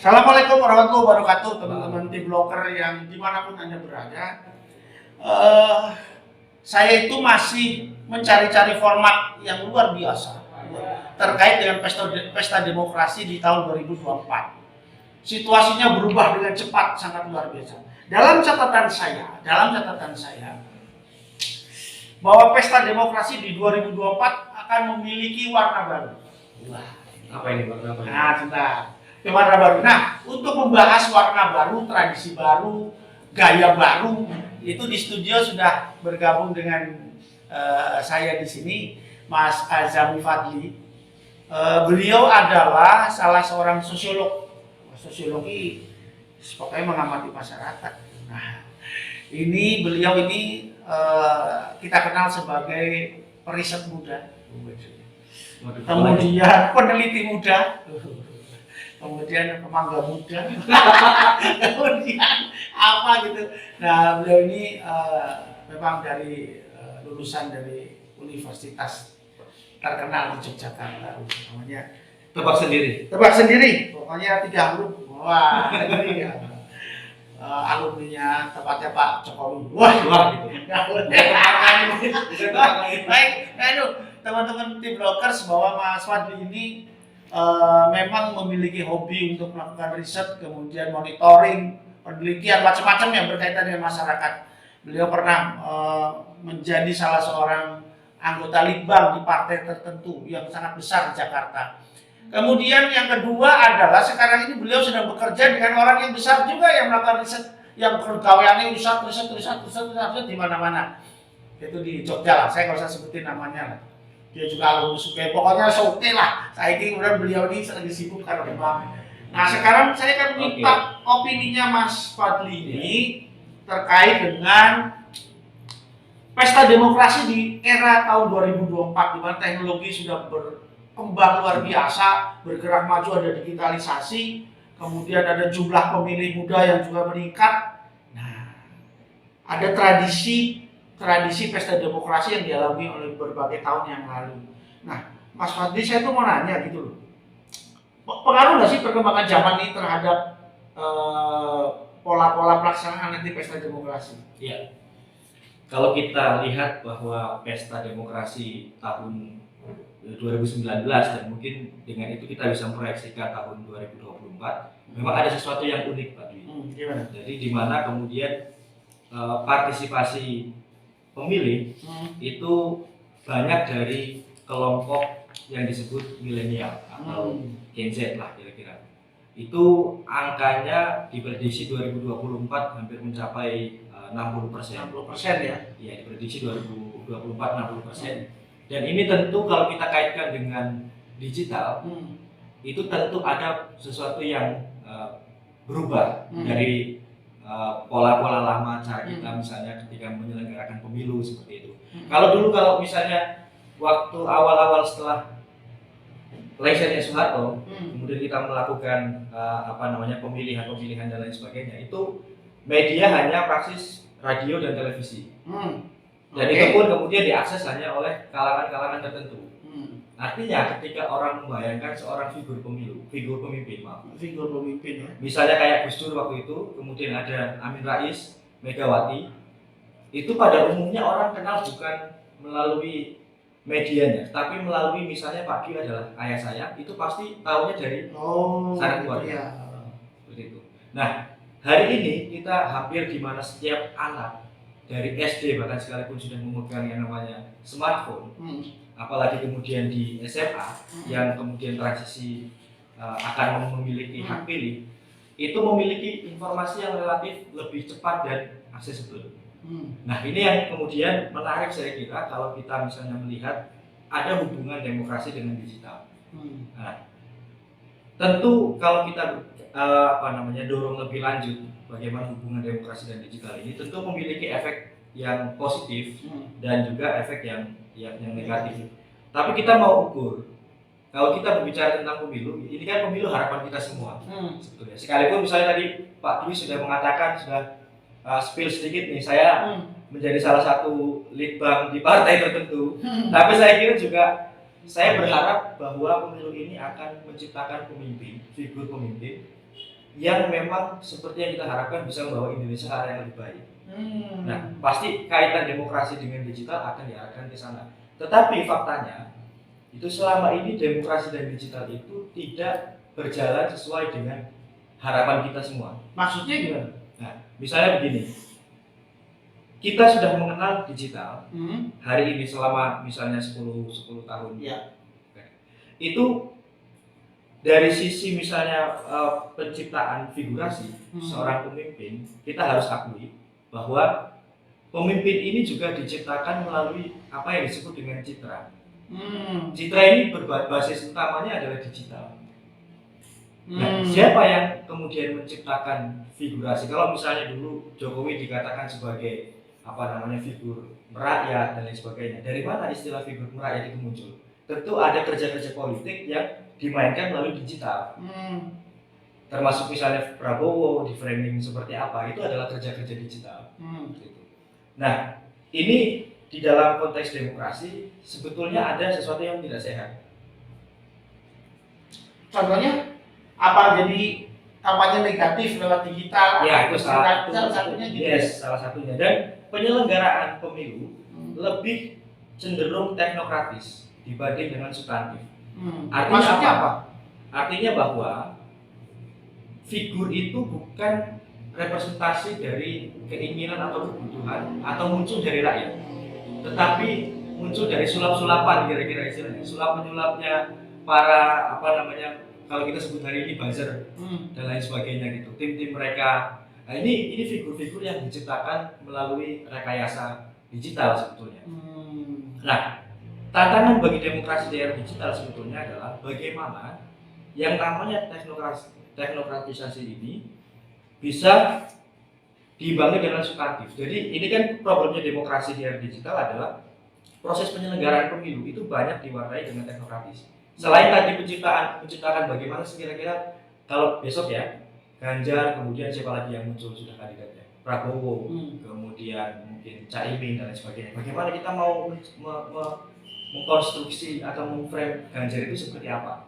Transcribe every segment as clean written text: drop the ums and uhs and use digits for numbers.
Assalamualaikum warahmatullahi wabarakatuh, teman-teman tim bloker yang dimanapun Anda berada. Saya itu masih mencari-cari format yang luar biasa terkait dengan pesta demokrasi di tahun 2024. Situasinya berubah dengan cepat, sangat luar biasa. Dalam catatan saya, bahwa pesta demokrasi di 2024 akan memiliki warna baru. Wah, apa ini Bang? Warna baru. Nah, untuk membahas warna baru, tradisi baru, gaya baru, itu di studio sudah bergabung dengan saya di sini, Mas Azami Fadli. Beliau adalah salah seorang sosiolog. Sosiologi pokoknya mengamati masyarakat. Nah, beliau ini kita kenal sebagai periset muda, kemudian peneliti muda, kemudian pemangga muda, kemudian apa gitu. Nah, beliau ini memang dari lulusan dari universitas terkenal di Yogyakarta, namanya Tebak sendiri. Pokoknya 3 huruf. Wah, ini ya. Alumninya tepatnya Pak Jokowi. Wah gitu. Baik, teman-teman tim brokers, bahwa Mas Fadli ini memang memiliki hobi untuk melakukan riset, kemudian monitoring, penelitian macam-macam yang berkaitan dengan masyarakat. Beliau pernah menjadi salah seorang anggota litbang di partai tertentu yang sangat besar di Jakarta. Kemudian yang kedua adalah sekarang ini beliau sedang bekerja dengan orang yang besar juga yang melakukan riset, yang pegawaiannya riset di mana-mana. Itu di Jogja lah, saya nggak usah sebutin namanya lah. Dia juga alumni Sukai, pokoknya oke lah. Saya kira kemudian beliau ini sedang disibuk karena memang. Nah, sekarang saya akan minta opininya Mas Fadli ini terkait dengan pesta demokrasi di era tahun 2024, di mana teknologi sudah berkembang luar biasa, bergerak maju, ada digitalisasi, kemudian ada jumlah pemilih muda yang juga meningkat. Nah, ada tradisi pesta demokrasi yang dialami oleh berbagai tahun yang lalu. Nah, Mas Fadli, saya tuh mau nanya gitu loh, pengaruh nggak sih perkembangan zaman ini terhadap pola-pola pelaksanaan nanti pesta demokrasi? Iya. Kalau kita lihat bahwa pesta demokrasi tahun 2019 dan mungkin dengan itu kita bisa memproyeksikan tahun 2024, memang ada sesuatu yang unik Pak Dwi. Jadi di mana kemudian partisipasi pemilih itu banyak dari kelompok yang disebut milenial atau Gen Z lah kira-kira. Itu angkanya diprediksi 2024 hampir mencapai 60%. 60% ya? Iya, diprediksi 2024 60%. Dan ini tentu kalau kita kaitkan dengan digital, itu tentu ada sesuatu yang berubah dari pola-pola lama cara kita misalnya ketika menyelenggarakan pemilu seperti itu. Kalau misalnya waktu awal-awal setelah lengsernya Soeharto, kemudian kita melakukan pemilihan dan lain sebagainya, itu media hanya praksis radio dan televisi. Dan itu pun kemudian diakses hanya oleh kalangan-kalangan tertentu. Artinya ketika orang membayangkan seorang figur pemimpin ya. Misalnya kayak Gus Dur waktu itu, kemudian ada Amin Rais, Megawati, itu pada umumnya orang kenal bukan melalui medianya, tapi melalui misalnya Pak Gil adalah ayah saya, itu pasti tahunya dari sanak keluarga. Iya. Seperti itu. Nah, hari ini kita hampir di mana setiap anak dari SD bahkan sekalipun sudah memegang yang namanya smartphone, apalagi kemudian di SMA yang kemudian transisi akan memiliki hak pilih, itu memiliki informasi yang relatif lebih cepat dan aksesibel. Nah, ini yang kemudian menarik saya kira kalau kita misalnya melihat ada hubungan demokrasi dengan digital. Nah, tentu kalau kita dorong lebih lanjut bagaimana hubungan demokrasi dan digital ini tentu memiliki efek yang positif dan juga efek yang negatif. Tapi kita mau ukur. Kalau kita berbicara tentang pemilu, ini kan pemilu harapan kita semua sebetulnya. Sekalipun misalnya tadi Pak Dwi sudah mengatakan, sudah spill sedikit nih, saya menjadi salah satu litbang di partai tertentu. Tapi saya kira juga saya berharap bahwa pemilu ini akan menciptakan figur pemimpin yang memang seperti yang kita harapkan bisa membawa Indonesia ke arah yang lebih baik. Nah, pasti kaitan demokrasi dengan digital akan diarahkan ke sana. Tetapi faktanya itu selama ini demokrasi dan digital itu tidak berjalan sesuai dengan harapan kita semua. Maksudnya gimana? Nah, misalnya begini, kita sudah mengenal digital hari ini selama misalnya 10 tahun. Ya. Itu dari sisi misalnya penciptaan figurasi seorang pemimpin, kita harus akui bahwa pemimpin ini juga diciptakan melalui apa yang disebut dengan citra. Citra ini berbasis utamanya adalah digital. Nah, siapa yang kemudian menciptakan figurasi? Kalau misalnya dulu Jokowi dikatakan sebagai figur merakyat dan lain sebagainya. Dari mana istilah figur merakyat itu muncul? Tentu ada kerja-kerja politik yang dimainkan melalui digital. Termasuk misalnya Prabowo di framing seperti apa, itu adalah kerja-kerja digital. Nah, ini di dalam konteks demokrasi sebetulnya ada sesuatu yang tidak sehat. Contohnya apa, jadi kampanye negatif lewat digital? Ya, itu salah satunya gitu. Yes, salah satunya. Dan penyelenggaraan pemilu lebih cenderung teknokratis dibanding dengan substantif. Artinya apa? Artinya bahwa figur itu bukan representasi dari keinginan atau kebutuhan atau muncul dari rakyat, tetapi muncul dari sulap-sulapan, kira-kira istilahnya sulap menyulapnya para kalau kita sebut hari ini buzzer dan lain sebagainya gitu, tim-tim mereka. Nah, ini figur-figur yang diciptakan melalui rekayasa digital sebetulnya. Nah, tantangan bagi demokrasi di era digital sebetulnya adalah bagaimana yang namanya teknokratisasi ini bisa dibangun dengan substantif. Jadi ini kan problemnya demokrasi di era digital adalah proses penyelenggaraan pemilu itu banyak diwarnai dengan teknokratis. Selain tadi menciptakan bagaimana kira-kira kalau besok ya Ganjar, kemudian siapa lagi yang muncul sudah kandidatnya, Prabowo, kemudian mungkin Caimin dan lain sebagainya. Bagaimana kita mau mengkonstruksi atau memframe Ganjar itu seperti apa?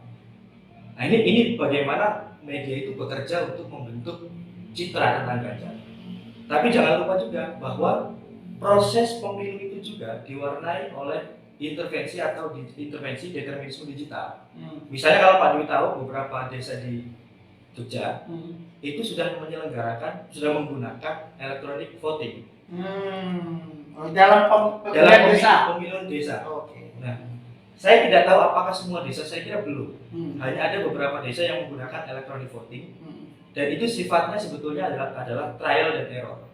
Nah, ini bagaimana media itu bekerja untuk membentuk citra tentang Ganjar. Tapi jangan lupa juga bahwa proses pemilu itu juga diwarnai oleh intervensi determinisme digital. Misalnya kalau Pak Dwi tahu beberapa desa di Jogja itu sudah menggunakan electronic voting dalam pemilihan desa. Okay. Nah, saya tidak tahu apakah semua desa, saya kira belum. Hanya ada beberapa desa yang menggunakan electronic voting dan itu sifatnya sebetulnya adalah trial dan error.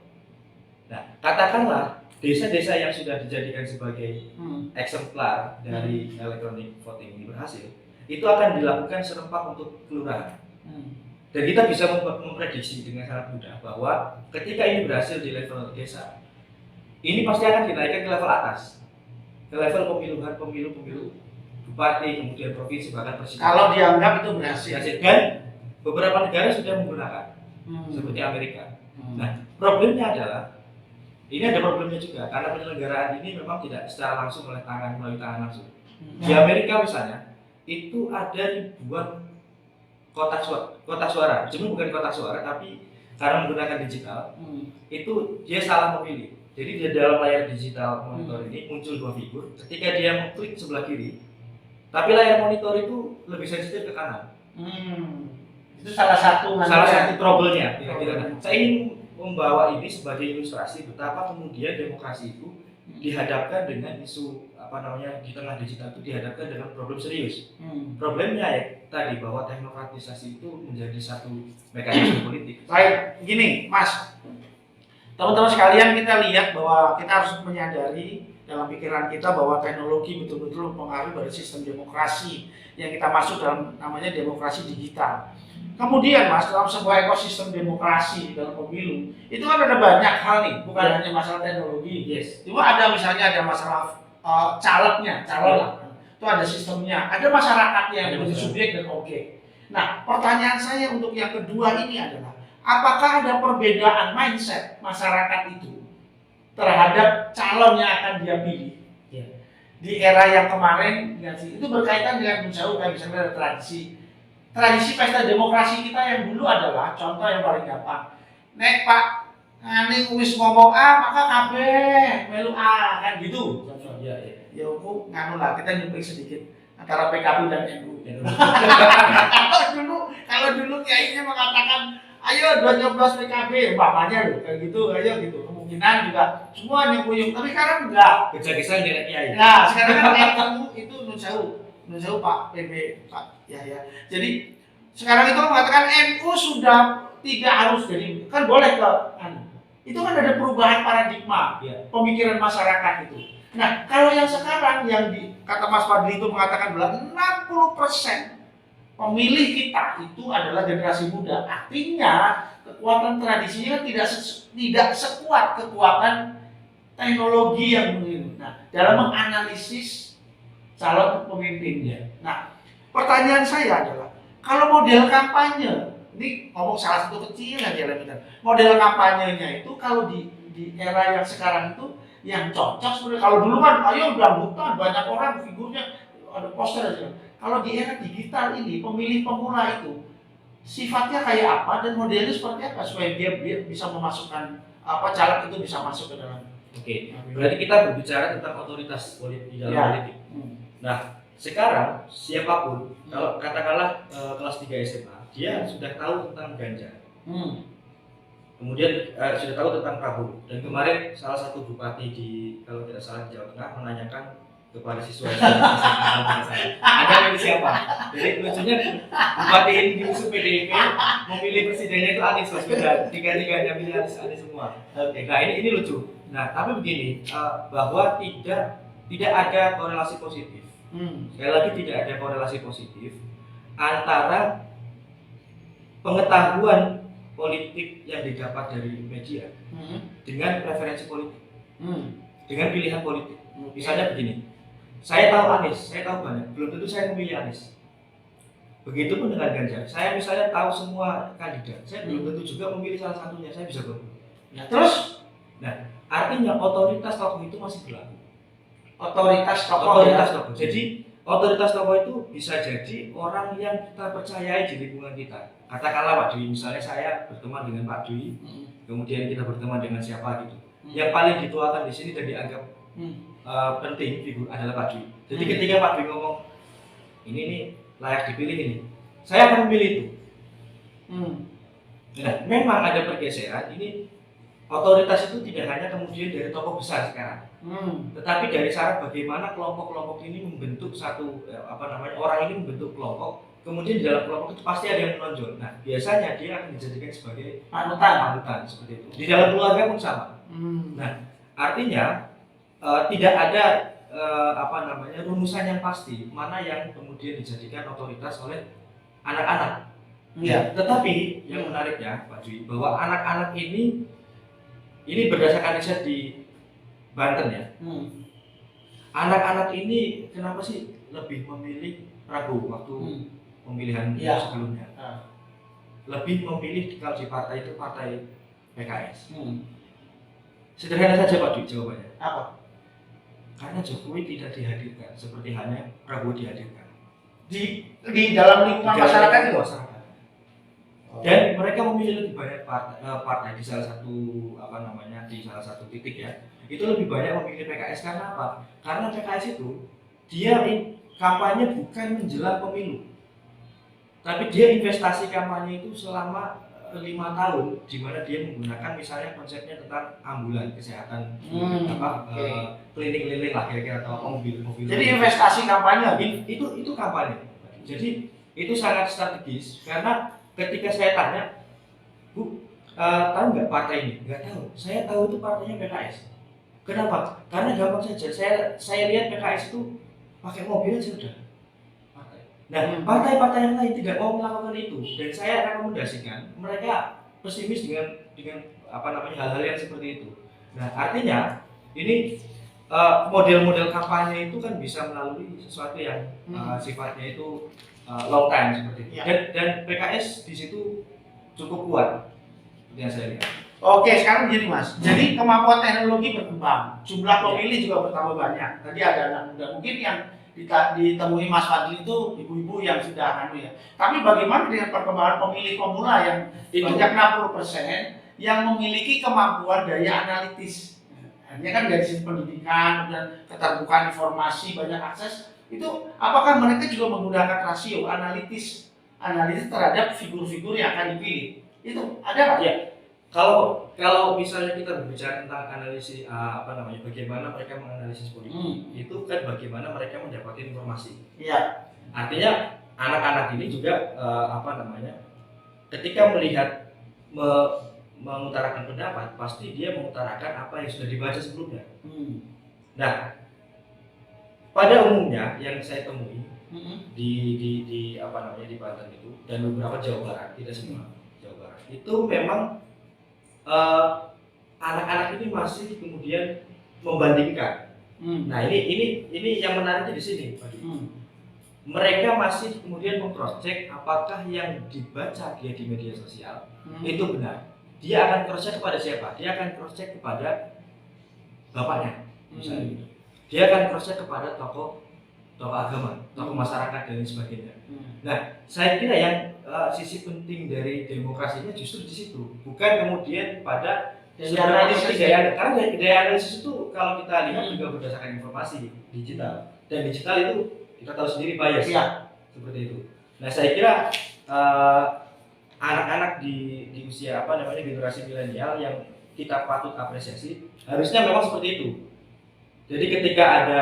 Nah, katakanlah desa-desa yang sudah dijadikan sebagai eksemplar dari electronic voting ini berhasil, itu akan dilakukan serempak untuk kelurahan. Dan kita bisa memprediksi dengan sangat mudah bahwa ketika ini berhasil di level desa, ini pasti akan dinaikkan ke level atas, ke level pemilu bupati, kemudian provinsi, bahkan presiden. Kalau dianggap itu berhasil. Dan beberapa negara sudah menggunakan, seperti Amerika. Nah, problemnya adalah ini ada problemnya juga karena penyelenggaraan ini memang tidak secara langsung melalui tangan langsung. Di Amerika misalnya itu ada ribuan kotak suara, cuma bukan kotak suara tapi karena menggunakan digital itu dia salah memilih. Jadi di dalam layar digital monitor ini muncul dua figur. Ketika dia mengklik sebelah kiri, tapi layar monitor itu lebih sensitif ke kanan. Itu salah satu trouble-nya. Saya ingin membawa ini sebagai ilustrasi betapa kemudian demokrasi itu dihadapkan dengan isu di tengah digital itu dihadapkan dengan problem serius. Problemnya ya tadi bahwa teknokratisasi itu menjadi satu mekanisme politik. Baik, gini Mas, teman-teman sekalian, kita lihat bahwa kita harus menyadari dalam pikiran kita bahwa teknologi betul-betul mempengaruhi pada sistem demokrasi yang kita masuk dalam namanya demokrasi digital. Kemudian Mas, dalam sebuah ekosistem demokrasi dalam pemilu itu kan ada banyak hal nih, bukan hanya masalah teknologi. Cuma ada misalnya ada masalah calon itu ada sistemnya, ada masyarakat yang menjadi subjek dan objek. Nah, pertanyaan saya untuk yang kedua ini adalah apakah ada perbedaan mindset masyarakat itu terhadap calon yang akan dia pilih? Di era yang kemarin itu berkaitan dengan menjauhkan misalnya tradisi tradisi pesta demokrasi kita yang dulu adalah contoh yang paling gampang. Nek Pak Ani wis ngomong A maka kabeh melu A kan gitu. Contoh. Iya, iya. Ya aku nganu lah kita nyumping sedikit antara PKB dan NU. Kalau dulu kiainya mengatakan ayo nyoblos PKB, umpamanya loh kayak gitu, ayo gitu. Kemungkinan juga semua nyambung, tapi sekarang enggak. Kejagisan dari kiai. Nah, sekarang kan NU itu nun sewu Pak PB Pak ya. Jadi sekarang itu mengatakan NU sudah tidak harus jadi kan boleh ke anu. Itu kan ada perubahan paradigma Iya. pemikiran masyarakat itu. Nah, kalau yang sekarang yang kata Mas Fadli itu mengatakan bahwa 60% pemilih kita itu adalah generasi muda. Artinya kekuatan tradisinya tidak sekuat kekuatan teknologi yang begini. Nah, dalam menganalisis calon pemimpinnya. Nah, pertanyaan saya adalah kalau model kampanye, ini ngomong salah satu kecil aja elementar. Model kampanyenya itu kalau di era yang sekarang itu yang cocok sebenarnya. Kalau dulu kan ayo dangdutan banyak orang figurnya ada poster aja. Kalau di era digital ini pemilih pemula itu sifatnya kayak apa dan modelnya seperti apa supaya dia bisa memasukkan apa caleg itu bisa masuk ke dalam. Oke, berarti kita berbicara tentang otoritas politik di dalam politik. Nah, sekarang siapapun kalau katakanlah kelas 3 SMA, dia sudah tahu tentang Ganjar. Kemudian sudah tahu tentang Prabowo. Dan kemarin salah satu bupati di kalau tidak salah di Jawa Tengah menanyakan kepada siswa saya, Anda milih siapa? Jadi lucunya bupati ini diusung PDIP, memilih presidennya itu Anies Baswedan. Tiga-tiganya milih Anies semua. Nah ini lucu. Nah tapi begini, bahwa tidak ada korelasi positif. Sekali lagi tidak ada korelasi positif antara pengetahuan politik yang didapat dari media dengan preferensi politik, dengan pilihan politik. Misalnya begini, saya tahu Anies, saya tahu banyak, belum tentu saya memilih Anies. Begitupun dengan Ganjar, saya misalnya tahu semua kandidat, saya belum tentu juga memilih salah satunya, saya bisa golput. Nah, terus, artinya otoritas tokoh itu masih berlaku. Otoritas tokoh. Jadi otoritas tokoh itu bisa jadi orang yang kita percayai di lingkungan kita. Katakanlah Pak Dwi, misalnya saya berteman dengan Pak Dwi, kemudian kita berteman dengan siapa gitu. Yang paling dituakan di sini dan dianggap penting figur adalah Pak Dwi. Jadi ketika Pak Dwi ngomong ini nih layak dipilih ini, saya akan memilih itu. Nah, memang ada pergeseran. Ini otoritas itu tidak hanya kemudian dari tokoh besar sekarang, tetapi dari cara bagaimana kelompok-kelompok ini membentuk satu orang ini membentuk kelompok. Kemudian di dalam kelompok itu pasti ada yang menonjol. Nah, biasanya dia akan dijadikan sebagai panutan seperti itu. Di dalam keluarga pun sama. Nah, artinya tidak ada rumusan yang pasti mana yang kemudian dijadikan otoritas oleh anak-anak. Tetapi yang menariknya Pak Dwi, bahwa anak-anak ini berdasarkan riset di Banten ya. Anak-anak ini kenapa sih lebih memilih Prabowo waktu pemilihan sebelumnya? Lebih memilih kalau di partai itu partai PKS. Sederhana saja Pak Dwi jawabannya. Apa? Karena Jokowi tidak dihadirkan seperti hanya Prabowo dihadirkan Di dalam lingkungan masyarakat itu. Dan mereka memilih lebih banyak partai di salah satu di salah satu titik ya. Itu lebih banyak memilih PKS karena apa? Karena PKS itu dia kampanye bukan menjelang pemilu, tapi dia investasi kampanye itu selama 5 tahun, di mana dia menggunakan misalnya konsepnya tentang ambulan kesehatan, keliling-keliling lah kira-kira atau mobil. Jadi investasi kampanye itu kampanye. Jadi itu sangat strategis karena ketika saya tanya, Bu, tahu nggak partai ini? Nggak tahu. Saya tahu itu partainya PKS. Kenapa? Karena gampang saja. Saya lihat PKS itu pakai mobil aja udah. Nah, partai-partai yang lain tidak mau melakukan itu, dan saya rekomendasikan mereka pesimis dengan hal-hal yang seperti itu. Nah, artinya ini model-model kampanye itu kan bisa melalui sesuatu yang sifatnya itu long time seperti itu. Dan PKS di situ cukup kuat, yang saya lihat. Oke, sekarang begini Mas. Jadi kemampuan teknologi berkembang, jumlah pemilih juga bertambah banyak. Tadi ada anak muda mungkin ditemui Mas Fadli itu ibu-ibu yang sudah anu ya. Tapi bagaimana dengan perkembangan pemilih pemula yang banyak 60% yang memiliki kemampuan daya analitis. Artinya kan dari sisi pendidikan dan keterbukaan informasi, banyak akses, itu apakah mereka juga menggunakan rasio analitis terhadap figur-figur yang akan dipilih? Itu ada nggak? Ya. Kalau misalnya kita berbicara tentang analisis bagaimana mereka menganalisis politik, itu kan bagaimana mereka mendapatkan informasi. Iya. Artinya anak-anak ini juga ketika melihat mengutarakan pendapat, pasti dia mengutarakan apa yang sudah dibaca sebelumnya. Nah, pada umumnya yang saya temui di Banten itu dan beberapa Jawa Barat, tidak semua Jawa Barat, itu memang anak-anak ini masih kemudian membandingkan. Nah, ini yang menariknya di sini, Pak. Mereka masih kemudian meng-cross check apakah yang dibaca dia di media sosial itu benar. Dia akan cross check kepada siapa? Dia akan cross check kepada bapaknya, misalnya gitu. Dia akan cross check kepada tokoh agama, tokoh masyarakat dan lain sebagainya. Nah, saya kira yang sisi penting dari demokrasinya justru di situ, bukan kemudian pada daya analisis itu kalau kita lihat juga berdasarkan informasi digital, dan digital itu kita tahu sendiri bias seperti itu. Nah, saya kira anak-anak di usia generasi milenial yang kita patut apresiasi harusnya memang seperti itu. Jadi ketika ada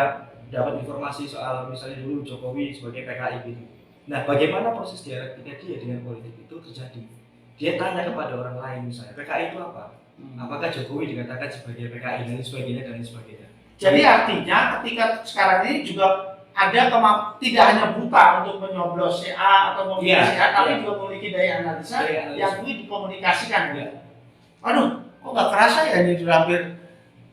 dapat informasi soal misalnya dulu Jokowi sebagai PKI gitu. Nah, bagaimana proses dialektika dia dengan politik itu terjadi? Dia tanya kepada orang lain misalnya, PKI itu apa? Apakah Jokowi dikatakan sebagai PKI dan sebagainya. Jadi artinya ketika sekarang ini juga ada tidak hanya buta untuk menyoblos si A atau memilih si A, tapi juga memiliki daya analisa yang itu dikomunikasikan. Aduh, kok nggak kerasa ya ini sudah hampir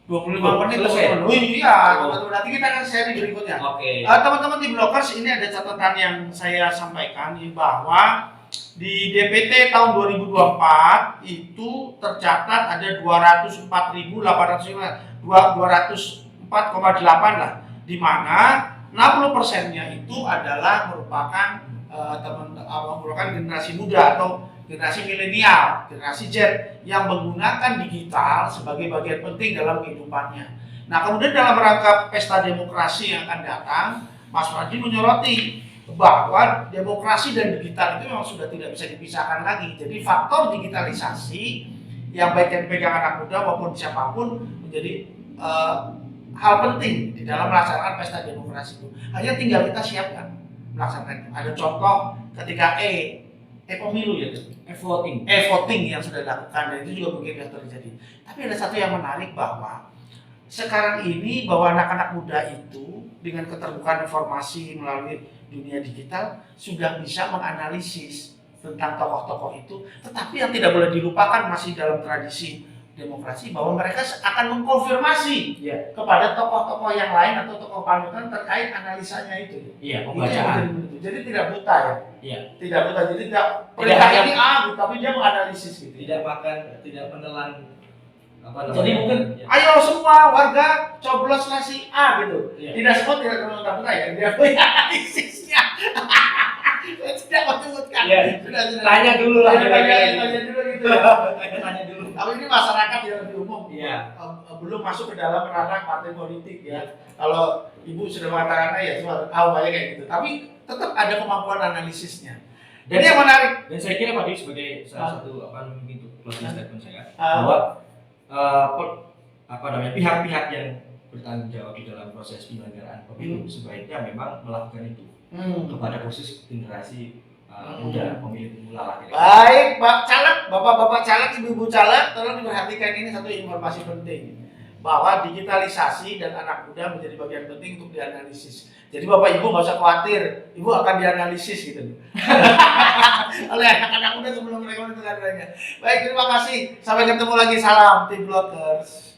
25 menit selesai. Iya, teman-teman, nanti kita akan sharing berikutnya. Teman-teman di Blockers, ini ada catatan yang saya sampaikan bahwa di DPT tahun 2024 itu tercatat ada 204.800 204,8 lah, di mana 60%-nya itu adalah merupakan generasi muda atau generasi milenial, generasi Z yang menggunakan digital sebagai bagian penting dalam kehidupannya. Nah, kemudian dalam rangka pesta demokrasi yang akan datang, Mas Fadli menyoroti bahwa demokrasi dan digital itu memang sudah tidak bisa dipisahkan lagi. Jadi faktor digitalisasi yang baik yang dipegang anak muda maupun siapapun menjadi hal penting di dalam melaksanakan pesta demokrasi itu. Hanya tinggal kita siapkan melaksanakan. Ada contoh ketika pemilu ya, voting yang sudah dilakukan, dan itu juga mungkin sudah terjadi. Tapi ada satu yang menarik bahwa sekarang ini bahwa anak-anak muda itu dengan keterbukaan informasi melalui dunia digital sudah bisa menganalisis tentang tokoh-tokoh itu, tetapi yang tidak boleh dilupakan masih dalam tradisi demokrasi bahwa mereka akan mengkonfirmasi kepada tokoh-tokoh yang lain atau tokoh panutan terkait analisanya itu. Pembacaan. Jadi tidak buta tidak buta. Jadi tidak ini tapi dia menganalisis gitu. Tidak menelan Jadi mungkin ayo semua warga coblos nasi A gitu. Tidak semua tidak buta ya. Dia punya analisisnya. Tidak menyebutkan. Tanya dulu lah. Tanya dulu gitu. Tanya dulu. Tapi ini masyarakat yang lebih umum, belum masuk ke dalam ranah partai politik ya. Kalau ibu sudah mengatakan ya cuma banyak kayak gitu. Tapi tetap ada kemampuan analisisnya. Jadi yang menarik. Dan saya kira Pak Dewi sebagai salah satu untuk closing statement saya bahwa pihak-pihak yang bertanggung jawab di dalam proses penyelenggaraan pemilu sebaiknya memang melakukan itu kepada khusus generasi muda, pemilih pemula lah. Baik, Pak Caleg, Bapak-bapak caleg, Ibu-ibu caleg, tolong diperhatikan ini satu informasi penting bahwa digitalisasi dan anak muda menjadi bagian penting untuk dianalisis. Jadi Bapak Ibu nggak usah khawatir, Ibu akan dianalisis gitu oleh anak-anak muda sebelum mereka menentukan. Baik, terima kasih. Sampai ketemu lagi. Salam Tim Blockers.